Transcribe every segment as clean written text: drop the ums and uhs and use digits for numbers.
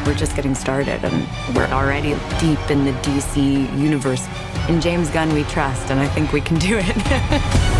We're just getting started, and we're already deep in the DC universe. In James Gunn we trust, and I think we can do it.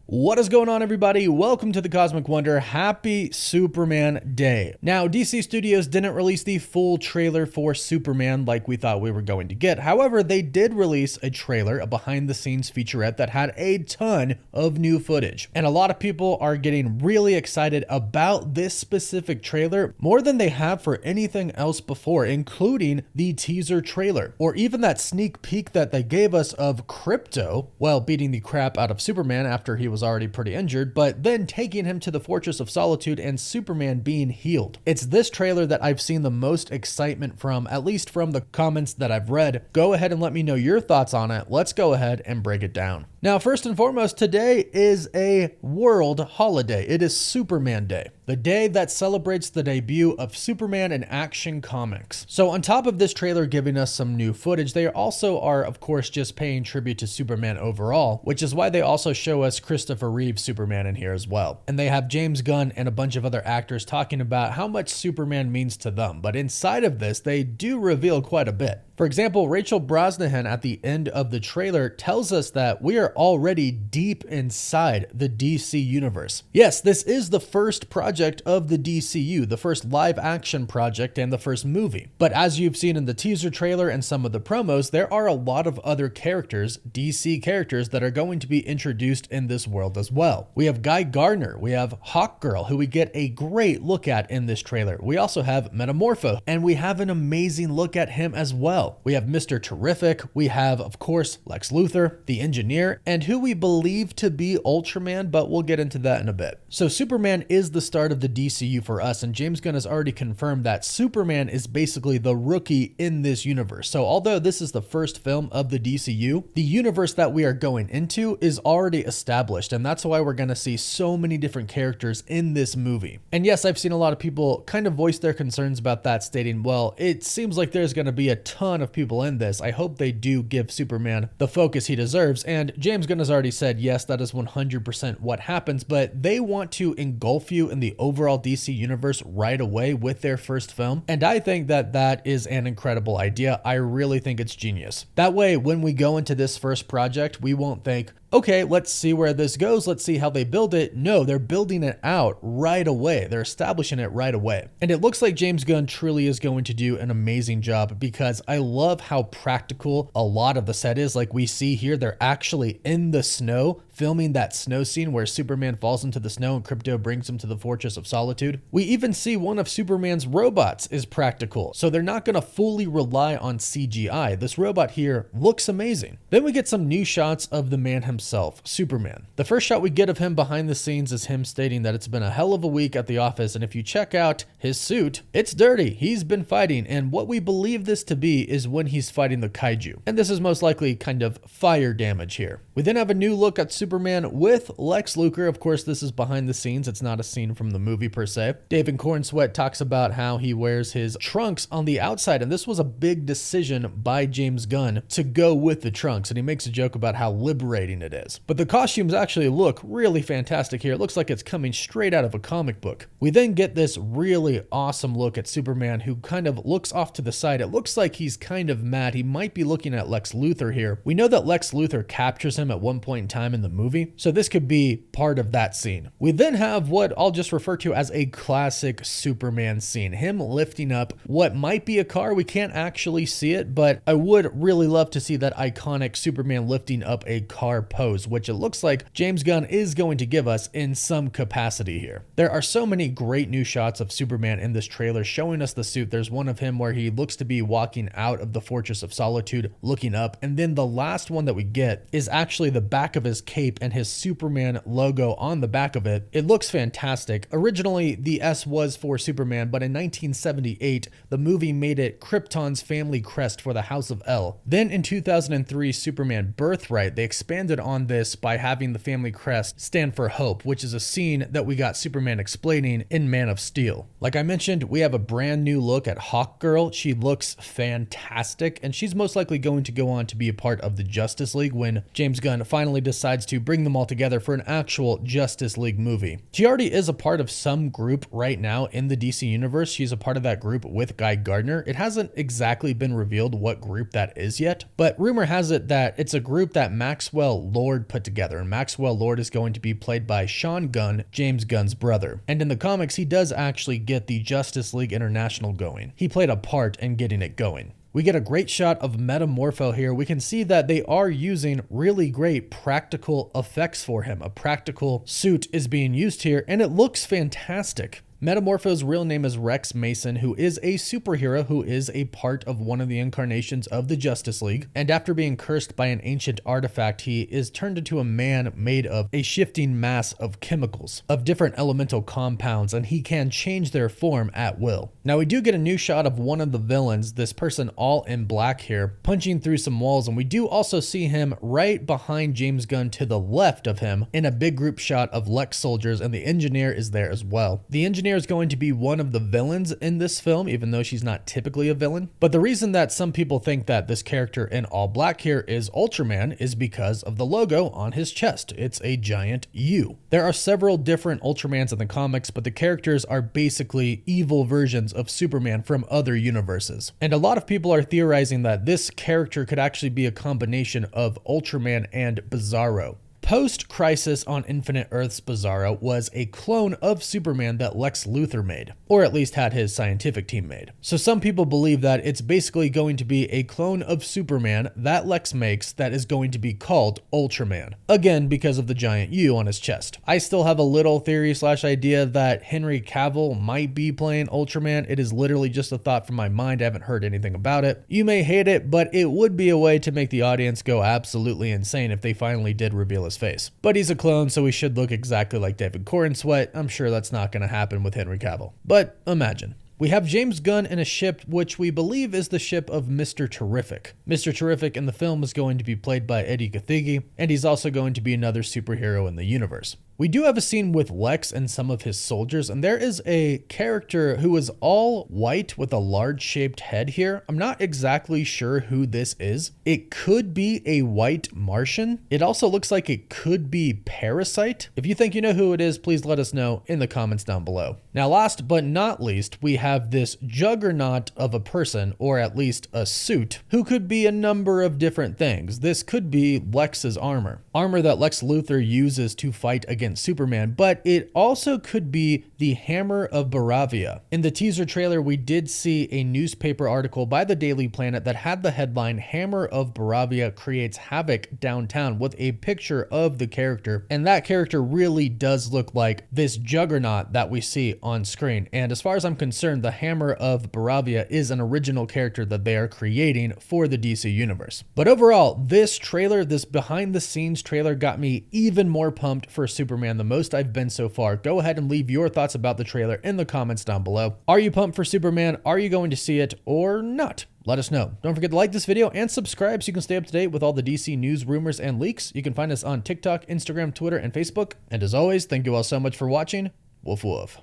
What is going on, everybody? Welcome to the Cosmic Wonder. Happy Superman Day. Now, DC Studios didn't release the full trailer for Superman like we thought we were going to get. However, they did release a trailer, a behind-the-scenes featurette that had a ton of new footage. And a lot of people are getting really excited about this specific trailer more than they have for anything else before, including the teaser trailer, or even that sneak peek that they gave us of Krypto, well, beating the crap out of Superman after he was already pretty injured, but then taking him to the Fortress of Solitude and Superman being healed. It's this trailer that I've seen the most excitement from, at least from the comments that I've read. Go ahead and let me know your thoughts on it. Let's go ahead and break it down. Now, first and foremost, today is a world holiday. It is Superman Day, the day that celebrates the debut of Superman in Action Comics. So on top of this trailer giving us some new footage, they also are, of course, just paying tribute to Superman overall, which is why they also show us Christopher Reeve Superman in here as well. And they have James Gunn and a bunch of other actors talking about how much Superman means to them. But inside of this, they do reveal quite a bit. For example, Rachel Brosnahan at the end of the trailer tells us that we are already deep inside the DC universe. Yes, this is the first project of the DCU, the first live action project and the first movie. But as you've seen in the teaser trailer and some of the promos, there are a lot of other characters, DC characters, that are going to be introduced in this world as well. We have Guy Gardner, we have Hawkgirl, who we get a great look at in this trailer. We also have Metamorpho, and we have an amazing look at him as well. We have Mr. Terrific, we have, of course, Lex Luthor, the Engineer, and who we believe to be Ultraman, but we'll get into that in a bit. So Superman is the start of the DCU for us, and James Gunn has already confirmed that Superman is basically the rookie in this universe. So although this is the first film of the DCU, the universe that we are going into is already established, and that's why we're going to see so many different characters in this movie. And yes, I've seen a lot of people kind of voice their concerns about that, stating, well, it seems like there's going to be a ton of people in this. I hope they do give Superman the focus he deserves. And James Gunn has already said, yes, that is 100% what happens, but they want to engulf you in the overall DC universe right away with their first film. And I think that that is an incredible idea. I really think it's genius. That way, when we go into this first project, we won't think, okay, let's see where this goes. Let's see how they build it. No, they're building it out right away. They're establishing it right away. And it looks like James Gunn truly is going to do an amazing job, because I love how practical a lot of the set is. Like we see here, they're actually in the snow, filming that snow scene where Superman falls into the snow and Krypto brings him to the Fortress of Solitude. We even see one of Superman's robots is practical, so they're not going to fully rely on CGI. This robot here looks amazing. Then we get some new shots of the man himself, Superman. The first shot we get of him behind the scenes is him stating that it's been a hell of a week at the office, and if you check out his suit, it's dirty. He's been fighting, and what we believe this to be is when he's fighting the kaiju. And this is most likely kind of fire damage here. We then have a new look at Superman with Lex Luthor. Of course, this is behind the scenes. It's not a scene from the movie per se. David Cornsweet talks about how he wears his trunks on the outside, and this was a big decision by James Gunn to go with the trunks, and he makes a joke about how liberating it is. But the costumes actually look really fantastic here. It looks like it's coming straight out of a comic book. We then get this really awesome look at Superman, who kind of looks off to the side. It looks like he's kind of mad. He might be looking at Lex Luthor here. We know that Lex Luthor captures him at one point in time in the movie, so this could be part of that scene. We then have what I'll just refer to as a classic Superman scene, him lifting up what might be a car. We can't actually see it, but I would really love to see that iconic Superman lifting up a car pose, which it looks like James Gunn is going to give us in some capacity here. There are so many great new shots of Superman in this trailer showing us the suit. There's one of him where he looks to be walking out of the Fortress of Solitude, looking up, and then the last one that we get is actually the back of his cape cape and his Superman logo on the back of it. It looks fantastic. Originally, the S was for Superman, but in 1978, the movie made it Krypton's family crest for the House of El. Then in 2003, Superman Birthright, they expanded on this by having the family crest stand for hope, which is a scene that we got Superman explaining in Man of Steel. Like I mentioned, we have a brand new look at Hawkgirl. She looks fantastic, and she's most likely going to go on to be a part of the Justice League when James Gunn finally decides to bring them all together for an actual Justice League movie. She already is a part of some group right now in the DC universe. She's a part of that group with Guy Gardner. It hasn't exactly been revealed what group that is yet, but rumor has it that it's a group that Maxwell Lord put together, and Maxwell Lord is going to be played by Sean Gunn, James Gunn's brother. And in the comics, he does actually get the Justice League International going. He played a part in getting it going. We get a great shot of Metamorpho here. We can see that they are using really great practical effects for him. A practical suit is being used here, and it looks fantastic. Metamorpho's real name is Rex Mason, who is a superhero who is a part of one of the incarnations of the Justice League. And after being cursed by an ancient artifact, he is turned into a man made of a shifting mass of chemicals, of different elemental compounds, and he can change their form at will. Now we do get a new shot of one of the villains, this person all in black here, punching through some walls, and we do also see him right behind James Gunn to the left of him in a big group shot of Lex soldiers, and the engineer is there as well. The engineer is going to be one of the villains in this film, even though she's not typically a villain. But the reason that some people think that this character in all black here is Ultraman is because of the logo on his chest. It's a giant U. There are several different Ultramans in the comics, but the characters are basically evil versions of Superman from other universes. And a lot of people are theorizing that this character could actually be a combination of Ultraman and Bizarro. Post-Crisis on Infinite Earths, Bizarro was a clone of Superman that Lex Luthor made, or at least had his scientific team made. So some people believe that it's basically going to be a clone of Superman that Lex makes that is going to be called Ultraman. Again, because of the giant U on his chest. I still have a little theory / idea that Henry Cavill might be playing Ultraman. It is literally just a thought from my mind. I haven't heard anything about it. You may hate it, but it would be a way to make the audience go absolutely insane if they finally did reveal his face. But he's a clone, so he should look exactly like David Corenswet. I'm sure that's not going to happen with Henry Cavill. But imagine. We have James Gunn in a ship which we believe is the ship of Mr. Terrific. Mr. Terrific in the film is going to be played by Eddie Gathegi, and he's also going to be another superhero in the universe. We do have a scene with Lex and some of his soldiers, and there is a character who is all white with a large shaped head here. I'm not exactly sure who this is. It could be a white Martian. It also looks like it could be Parasite. If you think you know who it is, please let us know in the comments down below. Now, last but not least, we have this juggernaut of a person, or at least a suit, who could be a number of different things. This could be Lex's armor that Lex Luthor uses to fight against Superman, but it also could be the Hammer of Boravia. In the teaser trailer, we did see a newspaper article by the Daily Planet that had the headline, Hammer of Boravia creates havoc downtown, with a picture of the character. And that character really does look like this juggernaut that we see on screen. And as far as I'm concerned, the Hammer of Boravia is an original character that they are creating for the DC universe. But overall, this trailer, this behind the scenes trailer, got me even more pumped for Superman, the most I've been so far. Go ahead and leave your thoughts about the trailer in the comments down below. Are you pumped for Superman? Are you going to see it or not? Let us know. Don't forget to like this video and subscribe so you can stay up to date with all the DC news, rumors, and leaks. You can find us on TikTok, Instagram, Twitter, and Facebook. And as always, thank you all so much for watching. Woof woof.